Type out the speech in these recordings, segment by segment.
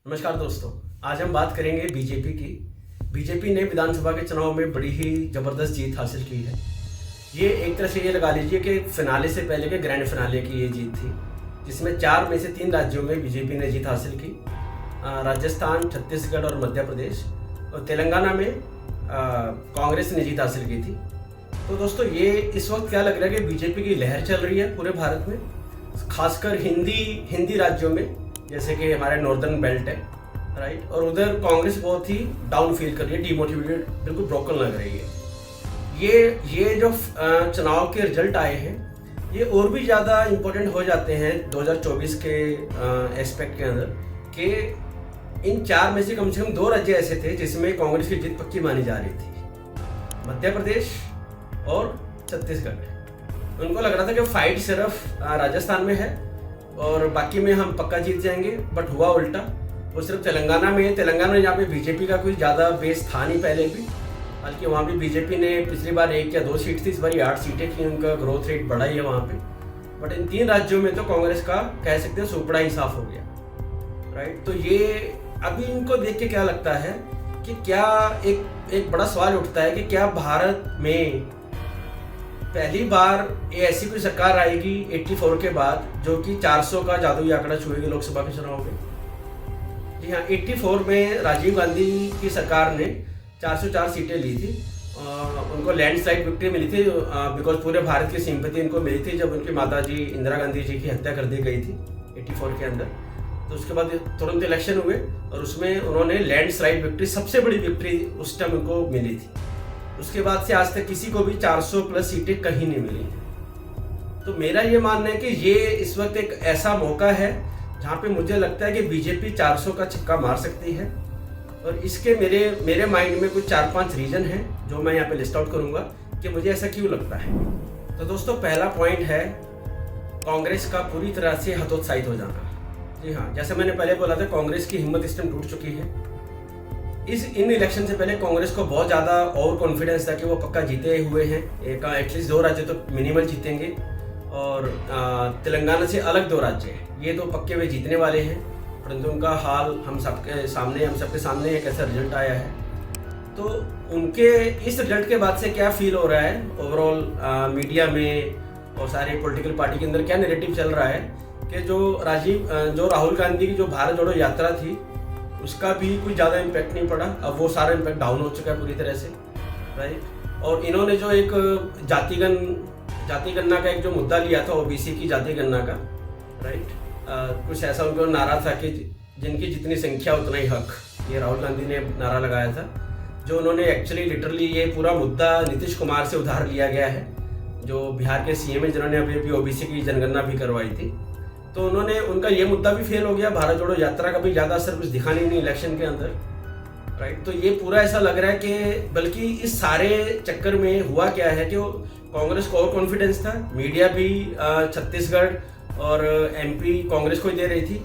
नमस्कार दोस्तों, आज हम बात करेंगे बीजेपी की। बीजेपी ने विधानसभा के चुनाव में बड़ी ही जबरदस्त जीत हासिल की है। ये एक तरह से ये लगा लीजिए कि फिनाले से पहले के ग्रैंड फिनाले की ये जीत थी, जिसमें 4 में से 3 राज्यों में बीजेपी ने जीत हासिल की। राजस्थान, छत्तीसगढ़ और मध्य प्रदेश, और तेलंगाना में कांग्रेस ने जीत हासिल की थी। तो दोस्तों, ये इस वक्त क्या लग रहा है कि बीजेपी की लहर चल रही है पूरे भारत में, खासकर हिंदी राज्यों में, जैसे कि हमारे नॉर्दर्न बेल्ट है, राइट। और उधर कांग्रेस बहुत ही डाउन फील कर रही है, डिमोटिवेटेड, बिल्कुल ब्रोकन लग रही है। ये जो चुनाव के रिजल्ट आए हैं, ये और भी ज़्यादा इम्पोर्टेंट हो जाते हैं 2024 के एस्पेक्ट के अंदर, कि इन 4 में से कम 2 राज्य ऐसे थे जिसमें कांग्रेस की जीत पक्की मानी जा रही थी, मध्य प्रदेश और छत्तीसगढ़। उनको लग रहा था कि फाइट सिर्फ राजस्थान में है और बाकी में हम पक्का जीत जाएंगे, बट हुआ उल्टा। वो सिर्फ तेलंगाना में जहाँ पे बीजेपी का कोई ज़्यादा बेस था नहीं पहले भी, बल्कि वहाँ भी बीजेपी ने पिछली बार 1 या 2 सीट थी, इस बार 8 सीटें की, उनका ग्रोथ रेट बढ़ा ही है वहाँ पे। बट इन 3 राज्यों में तो कांग्रेस का कह सकते हैं सुपड़ा ही साफ हो गया, राइट। तो ये अभी इनको देख के क्या लगता है कि क्या एक बड़ा सवाल उठता है कि क्या भारत में पहली बार ये ऐसी कोई सरकार आएगी 84 के बाद जो कि 400 का जादुई आंकड़ा छुएगी लोकसभा के चुनाव में। जी हाँ, 84 में राजीव गांधी की सरकार ने 404 सीटें ली थी। उनको लैंडस्लाइड विक्ट्री मिली थी, बिकॉज पूरे भारत की सिंपैथी इनको मिली थी जब उनकी माता जी इंदिरा गांधी जी की हत्या कर दी गई थी 84 के अंदर। तो उसके बाद तुरंत इलेक्शन हुए और उसमें उन्होंने लैंडस्लाइड विक्ट्री, सबसे बड़ी विक्ट्री उस टाइम उनको मिली थी। उसके बाद से आज तक किसी को भी 400 प्लस सीटें कहीं नहीं मिली हैं। तो मेरा ये मानना है कि ये इस वक्त एक ऐसा मौका है जहाँ पे मुझे लगता है कि बीजेपी 400 का छक्का मार सकती है। और इसके मेरे माइंड में कुछ 4-5 रीजन हैं जो मैं यहाँ पे लिस्ट आउट करूँगा कि मुझे ऐसा क्यों लगता है। तो दोस्तों, पहला पॉइंट है कांग्रेस का पूरी तरह से हतोत्साहित हो जाना। जी हाँ, जैसे मैंने पहले बोला था, कांग्रेस की हिम्मत इस टाइम टूट चुकी है। इन इलेक्शन से पहले कांग्रेस को बहुत ज़्यादा ओवर कॉन्फिडेंस था कि वो पक्का जीते हुए हैं, एटलीस्ट 2 राज्य तो मिनिमल जीतेंगे, और तेलंगाना से अलग 2 राज्य हैं, ये 2 पक्के वे जीतने वाले हैं। परंतु उनका हाल हम सबके सामने एक ऐसा रिजल्ट आया है। तो उनके इस रिजल्ट के बाद से क्या फील हो रहा है ओवरऑल मीडिया में और सारे पॉलिटिकल पार्टी के अंदर, क्या नैरेटिव चल रहा है कि जो राहुल गांधी की जो भारत जोड़ो यात्रा थी उसका भी कोई ज़्यादा इम्पैक्ट नहीं पड़ा। अब वो सारा इम्पैक्ट डाउन हो चुका है पूरी तरह से, राइट। और इन्होंने जो एक जाति गणना का एक जो मुद्दा लिया था, ओबीसी की जाति गणना का, राइट, कुछ ऐसा उनको नारा था कि जिनकी जितनी संख्या उतना ही हक, ये राहुल गांधी ने नारा लगाया था, जो उन्होंने एक्चुअली लिटरली ये पूरा मुद्दा नीतीश कुमार से उधार लिया गया है, जो बिहार के सीएम है, जिन्होंने अभी ओबीसी की जनगणना भी करवाई थी। तो उनका ये मुद्दा भी फेल हो गया, भारत जोड़ो यात्रा का भी ज़्यादा असर कुछ दिखा नहीं इलेक्शन के अंदर, राइट। तो ये पूरा ऐसा लग रहा है कि बल्कि इस सारे चक्कर में हुआ क्या है कि कांग्रेस को और कॉन्फिडेंस था, मीडिया भी छत्तीसगढ़ और एमपी कांग्रेस को ही दे रही थी।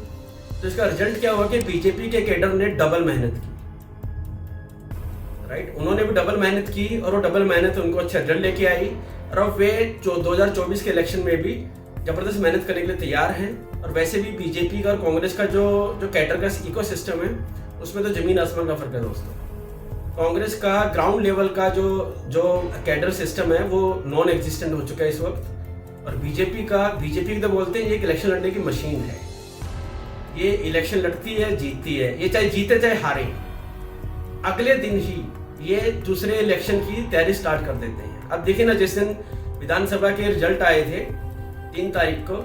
तो इसका रिजल्ट क्या हुआ कि बीजेपी के कैडर ने डबल मेहनत की, राइट। उन्होंने भी डबल मेहनत की और वो डबल मेहनत उनको अच्छा रिजल्ट लेके आई, और अब वे 2024 के इलेक्शन में भी जबरदस्त मेहनत करने के लिए तैयार हैं। और वैसे भी बीजेपी का और कांग्रेस का जो कैडर का इकोसिस्टम है, उसमें तो जमीन आसमान का फर्क है दोस्तों। कांग्रेस का ग्राउंड लेवल का जो कैडर सिस्टम है वो नॉन एग्जिस्टेंट हो चुका है इस वक्त। और बीजेपी तो बोलते हैं ये एक इलेक्शन लड़ने की मशीन है, ये इलेक्शन लड़ती है, जीतती है, ये चाहे जीते चाहे हारे, अगले दिन ही ये दूसरे इलेक्शन की तैयारी स्टार्ट कर देते हैं। अब देखिए ना, जिस दिन विधानसभा के रिजल्ट आए थे 3 तारीख को,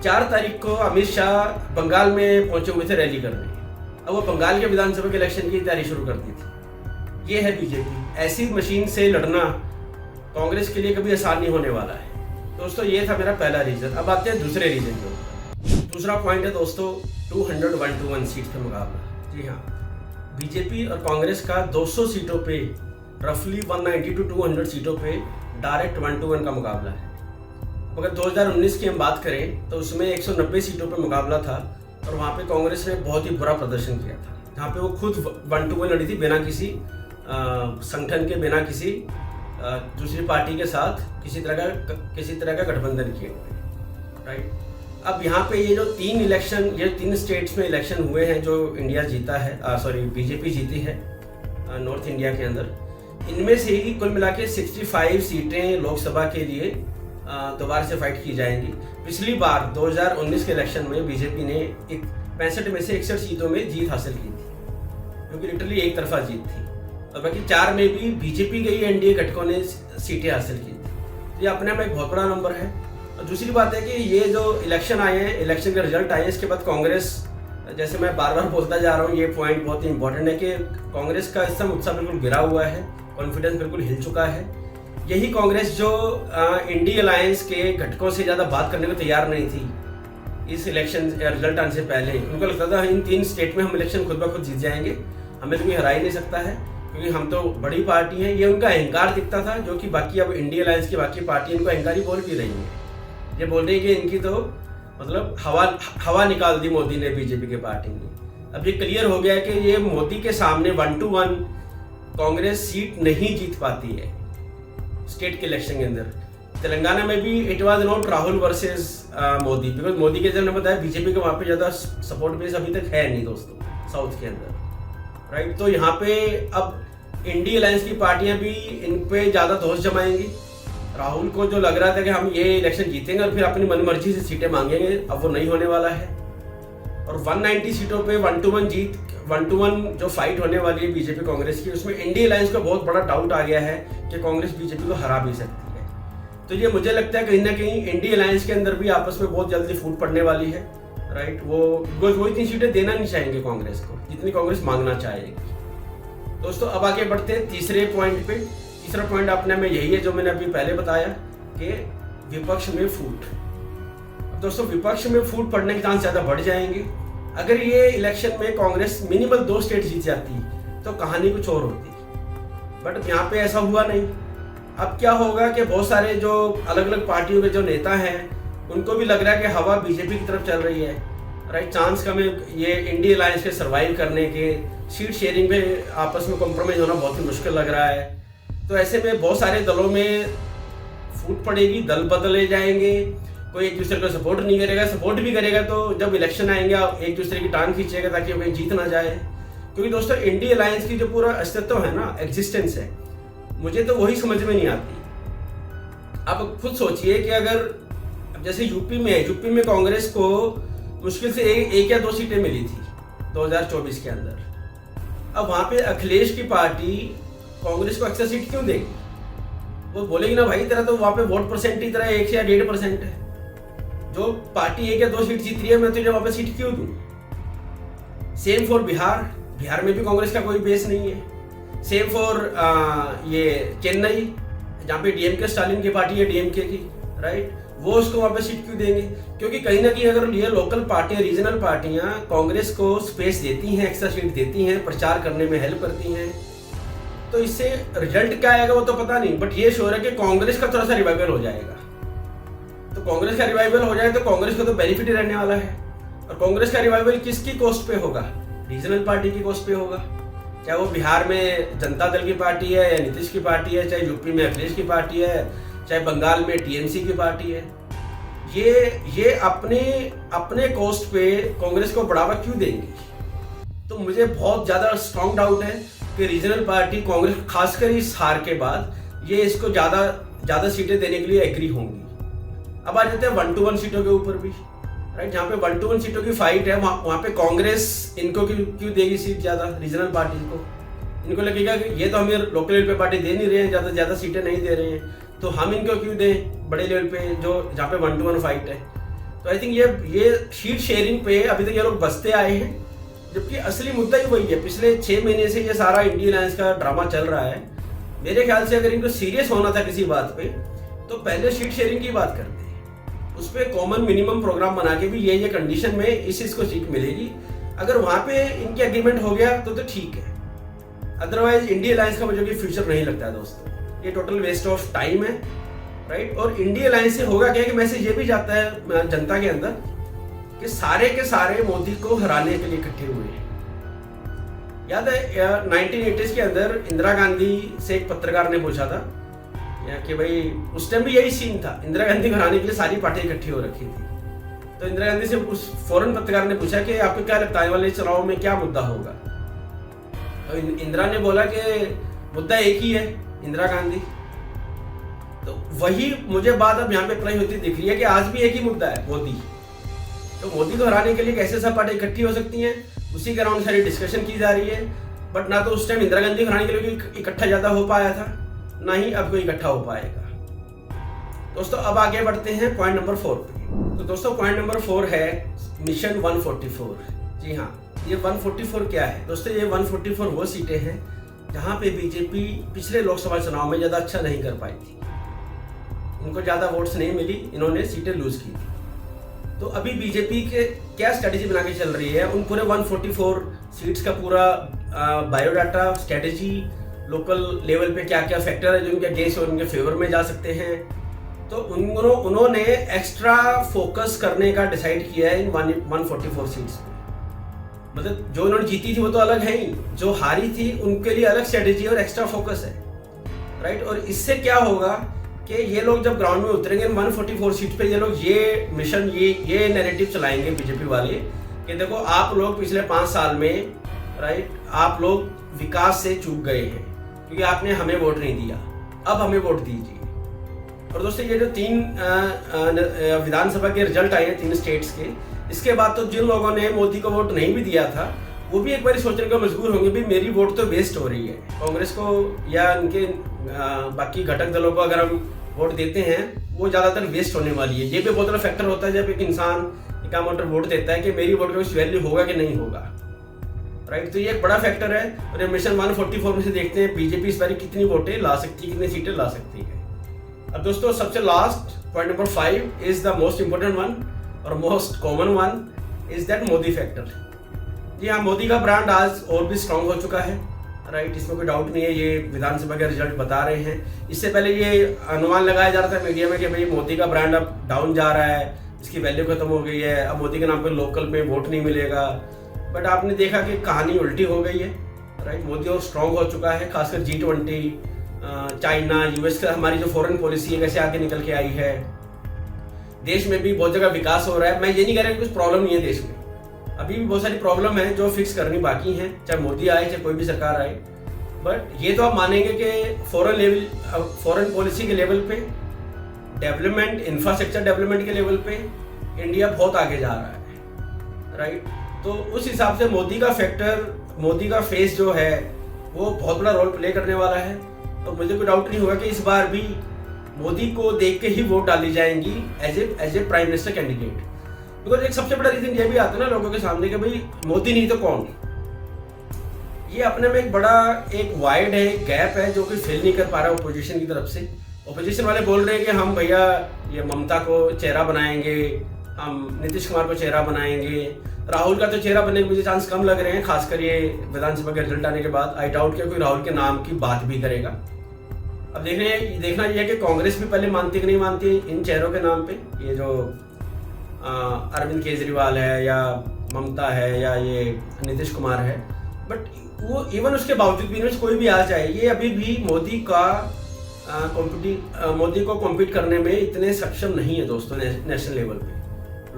4 तारीख को अमित शाह बंगाल में पहुंचे हुए थे रैली करने। अब वो बंगाल के विधानसभा के इलेक्शन की तैयारी शुरू कर दी थी। ये है बीजेपी। ऐसी मशीन से लड़ना कांग्रेस के लिए कभी आसान नहीं होने वाला है दोस्तों। ये था मेरा पहला रीजन। अब आते हैं दूसरे रीजन को। दूसरा पॉइंट है दोस्तों 200-1-1 सीट का मुकाबला। जी हाँ, बीजेपी और कांग्रेस का 200 सीटों पे, रफली 190 to 200 सीटों पे डायरेक्ट 1-1 का मुकाबला है। अगर 2019 की हम बात करें तो उसमें 190 सीटों पे मुकाबला था और वहाँ पे कांग्रेस ने बहुत ही बुरा प्रदर्शन किया था, जहाँ पे वो खुद 1-1 लड़ी थी, बिना किसी संगठन के, बिना किसी दूसरी पार्टी के साथ किसी तरह का गठबंधन किए हुए, राइट। अब यहाँ पे ये जो तीन स्टेट्स में इलेक्शन हुए हैं जो इंडिया जीता है, सॉरी बीजेपी जीती है नॉर्थ इंडिया के अंदर, इनमें से ही कुल मिला के 65 सीटें लोकसभा के लिए दोबारा से फाइट की जाएंगी। पिछली बार 2019 के इलेक्शन में बीजेपी ने 65 में से 61 सीटों में जीत हासिल की थी, क्योंकि लिटरली एक तरफा जीत थी, और बाकी 4 में भी बीजेपी के ही एनडीए घटकों ने सीटें हासिल की थी। तो ये अपने आप एक बहुत बड़ा नंबर है। और दूसरी बात है कि ये जो इलेक्शन आए हैं, इलेक्शन के रिजल्ट आए हैं, इसके बाद कांग्रेस, जैसे मैं बार बार बोलता जा रहा हूँ, ये पॉइंट बहुत ही इंपॉर्टेंट है कि कांग्रेस का इस समय उत्साह बिल्कुल गिरा हुआ है, कॉन्फिडेंस बिल्कुल हिल चुका है। यही कांग्रेस जो इंडी अलायंस के घटकों से ज़्यादा बात करने को तैयार नहीं थी इस इलेक्शन रिजल्ट आने से पहले। उनको लगता था इन 3 स्टेट में हम इलेक्शन खुद ब खुद जीत जाएंगे, हमें तो कोई हरा ही नहीं सकता है, क्योंकि हम तो बड़ी पार्टी हैं। ये उनका अहंकार दिखता था, जो कि बाकी अब इंडी अलायंस की बाकी पार्टी इनको अहंकार ही बोल भी रही है। ये बोल रही है कि इनकी तो मतलब हवा निकाल दी मोदी ने, बीजेपी के पार्टी ने। अब ये क्लियर हो गया है कि ये मोदी के सामने 1 to 1 कांग्रेस सीट नहीं जीत पाती है स्टेट के इलेक्शन के अंदर। तेलंगाना में भी it was not Rahul versus Modi, because Modi के जब बताया बीजेपी का वहाँ पे ज़्यादा सपोर्ट बेस अभी तक है नहीं दोस्तों साउथ के अंदर, राइट। तो यहाँ पे अब इंडी अलायंस की पार्टियां भी इन पे ज़्यादा दोष जमाएंगी। राहुल को जो लग रहा था कि हम ये इलेक्शन जीतेंगे और फिर अपनी मनमर्जी से सीटें मांगेंगे, अब वो नहीं होने वाला है। और 190 सीटों पे 1 to 1 जो फाइट होने वाली है बीजेपी कांग्रेस की, उसमें इंडी अलायंस को बहुत बड़ा डाउट आ गया है कि कांग्रेस बीजेपी को हरा भी सकती है। तो ये मुझे लगता है कहीं ना कहीं इंडी अलायंस के अंदर भी आपस में बहुत जल्दी फूट पड़ने वाली है, राइट। वो इतनी सीटें देना नहीं चाहेंगे कांग्रेस को जितनी कांग्रेस मांगना चाहेगी। दोस्तों अब आगे बढ़ते हैं तीसरे पॉइंट पे। तीसरा पॉइंट अपने में यही है जो मैंने अभी पहले बताया कि विपक्ष में फूट। अब दोस्तों विपक्ष में फूट पड़ने के चांस ज़्यादा बढ़ जाएंगे। अगर ये इलेक्शन में कांग्रेस मिनिमम 2 स्टेट जीत जाती तो कहानी कुछ और होती, बट यहाँ पे ऐसा हुआ नहीं। अब क्या होगा कि बहुत सारे जो अलग अलग पार्टियों के जो नेता हैं उनको भी लग रहा है कि हवा बीजेपी की तरफ चल रही है, राइट। चांस कम है ये इंडी अलायंस के सर्वाइव करने के, सीट शेयरिंग पे आपस में कॉम्प्रोमाइज होना बहुत ही मुश्किल लग रहा है। तो ऐसे में बहुत सारे दलों में फूट पड़ेगी, दल बदले जाएंगे, कोई एक दूसरे को सपोर्ट नहीं करेगा, सपोर्ट भी करेगा तो जब इलेक्शन आएंगे आप एक दूसरे की टांग खींचेगा ताकि वो कहीं जीत ना जाए। क्योंकि दोस्तों इंडी अलायंस की जो पूरा अस्तित्व है ना, एग्जिस्टेंस है, मुझे तो वही समझ में नहीं आती। आप खुद सोचिए कि अगर जैसे यूपी में कांग्रेस को मुश्किल से एक या 2 सीटें मिली थी 2024 के अंदर। अब वहां पे अखिलेश की पार्टी कांग्रेस को अक्सर सीट क्यों देगी? वो बोलेगी ना भाई तेरा तो वहां पे वोट परसेंट ही तरह 1 या 1.5% है, जो पार्टी 1 या 2 सीट जीत रही है मैं तुझे वहां पे सीट क्यों दूं? सेम फॉर बिहार में भी कांग्रेस का कोई बेस नहीं है। सेम फॉर ये चेन्नई, जहाँ पे डीएमके स्टालिन की पार्टी है, डीएमके की, राइट, वो उसको वहां पे सीट क्यों देंगे? क्योंकि कहीं ना कहीं अगर ये लोकल पार्टियां, रीजनल पार्टियां कांग्रेस को स्पेस देती हैं, एक्स्ट्रा सीट देती हैं, प्रचार करने में हेल्प करती हैं, तो इससे रिजल्ट क्या आएगा वो तो पता नहीं, बट ये श्योर है कि कांग्रेस का थोड़ा सा रिवाइवल हो जाएगा। तो कांग्रेस का रिवाइवल हो जाए तो कांग्रेस को तो बेनिफिट ही रहने वाला है। और कांग्रेस का रिवाइवल किसकी कॉस्ट पे होगा? रीजनल पार्टी की कॉस्ट पे होगा। चाहे वो बिहार में जनता दल की पार्टी है या नीतीश की पार्टी है, चाहे यूपी में अखिलेश की पार्टी है, चाहे बंगाल में टीएमसी की पार्टी है, ये अपने कॉस्ट पे कांग्रेस को बढ़ावा क्यों देंगी? तो मुझे बहुत ज्यादा स्ट्रॉन्ग डाउट है कि रीजनल पार्टी कांग्रेस खासकर इस हार के बाद ये इसको ज्यादा सीटें देने के लिए एग्री होंगी। अब आ जाते हैं 1 to 1 सीटों के ऊपर भी, राइट। जहाँ पे 1 to 1 सीटों की फाइट है वहाँ पे कांग्रेस इनको क्यों देगी सीट ज्यादा? रीजनल पार्टी को इनको लगेगा कि ये तो हमें लोकल लेवल पे पार्टी दे नहीं रहे हैं, ज्यादा सीटें नहीं दे रहे हैं, तो हम इनको क्यों दें बड़े लेवल पे जो जहाँ पे 1 to 1 फाइट है। तो आई थिंक ये सीट शेयरिंग पे अभी तक ये लोग बसते आए हैं, जबकि असली मुद्दा ही वही है। पिछले 6 महीने से ये सारा इंडियन अलायंस का ड्रामा चल रहा है। मेरे ख्याल से अगर इनको सीरियस होना था किसी बात पे तो पहले सीट शेयरिंग की बात करते, उस पर कॉमन मिनिमम प्रोग्राम बना के भी ये कंडीशन में इसको सीट मिलेगी। अगर वहां पे इनकी एग्रीमेंट हो गया तो ठीक है, अदरवाइज इंडियन अलायंस का मुझे कोई फ्यूचर नहीं लगता है दोस्तों। ये टोटल वेस्ट ऑफ टाइम है, राइट। और इंडियन अलायंस से होगा क्या कि मैसेज ये भी जाता है जनता के अंदर कि सारे के सारे मोदी को हराने के लिए इकट्ठे हुए हैं। याद है 1980s के अंदर इंदिरा गांधी से एक पत्रकार ने पूछा था कि भाई उस टाइम भी यही सीन था, इंदिरा गांधी को हराने के लिए सारी पार्टियां इकट्ठी हो रखी थी, तो इंदिरा गांधी से उस फौरन पत्रकार ने पूछा कि आपको क्या लगता है आने वाले चुनाव में क्या मुद्दा होगा। तो इंदिरा ने बोला कि मुद्दा एक ही है, इंदिरा गांधी। तो वही मुझे बात अब यहाँ पे अप्लाई होती दिख रही है कि आज भी एक ही मुद्दा है, मोदी। तो मोदी को हराने के लिए कैसे सब पार्टी इकट्ठी हो सकती हैं, उसी के अराउंड सारी डिस्कशन की जा रही है। बट ना तो उस टाइम इंदिरा गांधी को हराने के लिए इकट्ठा ज़्यादा हो पाया था, ना ही अब कोई इकट्ठा हो पाएगा। दोस्तों अब आगे बढ़ते हैं पॉइंट नंबर 4 पे। तो दोस्तों पॉइंट नंबर 4 है मिशन 144। जी हाँ, ये 144 क्या है दोस्तों? ये 144 वो सीटें हैं जहाँ पे बीजेपी पिछले लोकसभा चुनाव में ज़्यादा अच्छा नहीं कर पाई थी, इनको ज़्यादा वोट्स नहीं मिली, इन्होंने सीटें लूज की थी। तो अभी बीजेपी के क्या स्ट्रेटेजी बना के चल रही है, उन पूरे 144 सीट्स का पूरा बायोडाटा, स्ट्रेटेजी, लोकल लेवल पे क्या क्या फैक्टर है जो उनके अगेंस्ट और उनके फेवर में जा सकते हैं, तो उन्होंने एक्स्ट्रा फोकस करने का डिसाइड किया है इन 144 सीट्स पे। मतलब जो उन्होंने जीती थी वो तो अलग है ही, जो हारी थी उनके लिए अलग स्ट्रेटेजी और एक्स्ट्रा फोकस है, राइट। और इससे क्या होगा कि ये लोग जब ग्राउंड में उतरेंगे 144 सीट पे, ये लोग ये मिशन, ये नैरेटिव चलाएंगे बीजेपी वाले कि देखो आप लोग पिछले 5 साल में, राइट, आप लोग विकास से चूक गए हैं क्योंकि आपने हमें वोट नहीं दिया, अब हमें वोट दीजिए। और दोस्तों ये जो 3 विधानसभा के रिजल्ट आए हैं 3 स्टेट्स के, इसके बाद तो जिन लोगों ने मोदी को वोट नहीं भी दिया था वो भी एक बार सोचने को मजबूर होंगे भी मेरी वोट तो वेस्ट हो रही है। कांग्रेस को या उनके बाकी घटक दलों को अगर हम वोट देते हैं वो ज़्यादातर वेस्ट होने वाली है। ये भी बहुत बड़ा फैक्टर होता है जब एक इंसान एक अमाउंट वोट देता है कि मेरी वोट का कुछ वैल्यू होगा कि नहीं होगा, राइट। तो ये एक बड़ा फैक्टर है। और मिशन 144 में से देखते हैं बीजेपी इस बार कितनी वोटें ला सकती है, कितनी सीटें ला सकती है। अब दोस्तों सबसे last point number 5 is the most important one और most common one is that Modi factor. जी हाँ, मोदी का ब्रांड आज और भी स्ट्रांग हो चुका है, राइट, इसमें कोई डाउट नहीं है। ये विधानसभा के रिजल्ट बता रहे हैं। इससे पहले ये अनुमान लगाया जा रहा था मीडिया में कि भाई मोदी का ब्रांड अब डाउन जा रहा है, इसकी वैल्यू खत्म हो गई है, अब मोदी के नाम पे लोकल में वोट नहीं मिलेगा। बट आपने देखा कि कहानी उल्टी हो गई है, राइट। मोदी और स्ट्रांग हो चुका है, खासकर G20, चाइना, यूएस का हमारी जो फॉरेन पॉलिसी है कैसे आगे निकल के आई है। देश में भी बहुत जगह विकास हो रहा है। मैं ये नहीं कह रहा कि कुछ प्रॉब्लम नहीं है देश में, अभी भी बहुत सारी प्रॉब्लम है जो फिक्स करनी बाकी हैं, चाहे मोदी आए चाहे कोई भी सरकार आए। बट ये तो आप मानेंगे कि फॉरेन पॉलिसी के लेवल पे, डेवलपमेंट, इंफ्रास्ट्रक्चर डेवलपमेंट के लेवल पे इंडिया बहुत आगे जा रहा है, राइट। तो उस हिसाब से मोदी का फैक्टर, मोदी का फेस जो है वो बहुत बड़ा रोल प्ले करने वाला है। तो मुझे कोई डाउट नहीं होगा कि इस बार भी मोदी को देख के ही वोट डाली जाएंगी as a prime minister candidate. Because एक सबसे बड़ा रीजन ये भी आता है ना लोगों के सामने कि भाई मोदी नहीं तो कौन। ये अपने में एक बड़ा एक वाइड है, एक गैप है जो कि फिल नहीं कर पा रहा ओपोजिशन की तरफ से। ओपोजिशन वाले बोल रहे हैं कि हम भैया ये ममता को चेहरा बनाएंगे, हम नीतीश कुमार को चेहरा बनाएंगे। राहुल का तो चेहरा बनने के मुझे चांस कम लग रहे हैं, खासकर ये विधानसभा के रिजल्ट आने के बाद। आई डाउट कि कोई राहुल के नाम की बात भी करेगा। अब देखना ये है कि कांग्रेस भी पहले मानती कि नहीं मानती इन चेहरों के नाम पे। ये जो अरविंद केजरीवाल है या ममता है या ये नीतीश कुमार है, बट वो इवन उसके बावजूद भी इनमें कोई भी आ जाए, ये अभी भी मोदी को कॉम्पीट करने में इतने सक्षम नहीं है दोस्तों। नेशनल लेवल पे,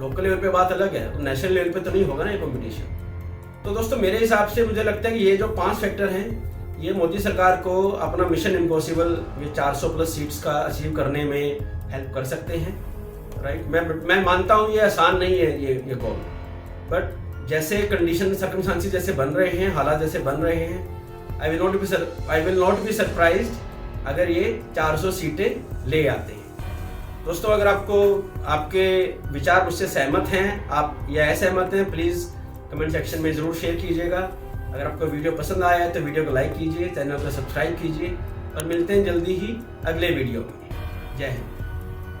लोकल लेवल पे बात अलग है, तो नेशनल लेवल पे तो नहीं होगा ना ये कॉम्पिटिशन। तो दोस्तों मेरे हिसाब से मुझे लगता है कि ये जो 5 फैक्टर हैं ये मोदी सरकार को अपना मिशन इम्पॉसिबल, ये 400 प्लस सीट्स का अचीव करने में हेल्प कर सकते हैं, राइट। मैं मानता हूँ ये आसान नहीं है ये कॉल, बट जैसे कंडीशन सर्कमस्टांसेस जैसे बन रहे हैं, हालात जैसे बन रहे हैं, I will not be surprised अगर ये 400 सीटें ले आते हैं। दोस्तों अगर आपके विचार मुझसे सहमत हैं आप या असहमत हैं, प्लीज़ कमेंट सेक्शन में ज़रूर शेयर कीजिएगा। अगर आपको वीडियो पसंद आया है तो वीडियो को लाइक कीजिए, चैनल को सब्सक्राइब कीजिए और मिलते हैं जल्दी ही अगले वीडियो में। जय हिंद।